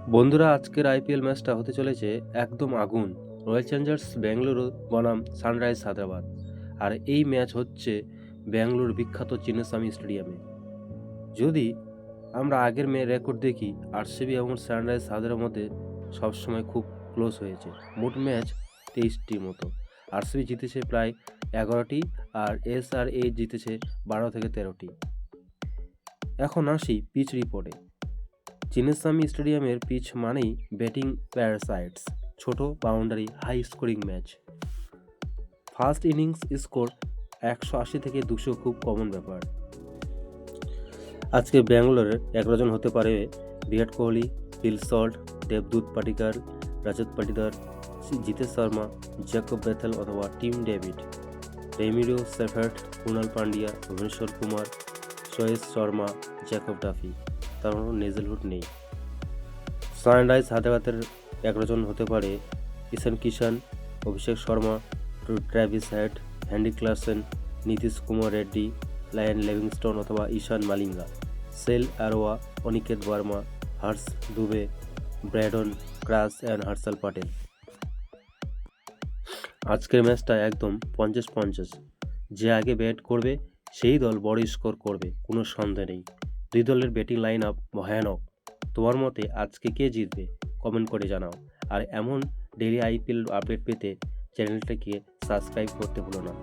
বন্ধুরা, আজকের আইপিএল ম্যাচটা হতে চলেছে একদম আগুন। রয়্যাল চ্যালেঞ্জার্স বেঙ্গালুরু বনাম সানরাইজ হায়দ্রাবাদ। আর এই ম্যাচ হচ্ছে বেঙ্গালুরুর বিখ্যাত চিন্নাস্বামী স্টেডিয়ামে। যদি আমরা আগের রেকর্ড দেখি, আরসিবি এবং সানরাইজ হায়দ্রাবাদের মধ্যে সবসময় খুব ক্লোজ হয়েছে। মোট ম্যাচ 23টির মতো। আরসিবি জিতেছে প্রায় 11টি, আর এসআরএ জিতেছে 12 থেকে 13টি। এখন আসি পিচ রিপোর্টে। চিন্নাস্বামী স্টেডিয়ামের পিচ মানেই ব্যাটিং প্যারাসাইটস, ছোট boundary, high scoring match. First innings score 180 থেকে 200 খুব কমন ব্যাপার। আজকে ব্যাঙ্গালোরের 11 জন হতে পারে বিরাট কোহলি, ফিল সল্ট, দেবদূত পাটিকার, রজত পাটিদার, জিতেশ শর্মা, জ্যাকব বেথেল অথবা Tim David, Romario Shepherd, Krunal Pandya, Bhuvneshwar Kumar, Suyash Sharma, Jacob Duffy. তার নেজেলহুড নেই। সানরাইজ হায়দ্রাবাদের 11 জন হতে পারে ঈশান কিষান, অভিষেক শর্মা, ট্র্যাভিস হেড, হ্যান্ডি Klaasen, Nitish Kumar Reddy, Liam Livingstone অথবা ঈশান মালিঙ্গা, সেল আরোয়া, Aniket Verma, Harsh Dubey, Brydon Carse and Harshal Patel. আজকের ম্যাচটা একদম 50-50। যে আগে ব্যাট করবে সেই দল বড় স্কোর করবে, কোনো সন্দেহ নেই। দুই দলের ব্যাটিং লাইন আপ ভয়ানক। তোমার মতে আজকে কে জিতবে? কমেন্ট করে জানাও। আর এমন ডেইলি আইপিএল আপডেট পেতে চ্যানেলটাকে সাবস্ক্রাইব করতে ভুলো না।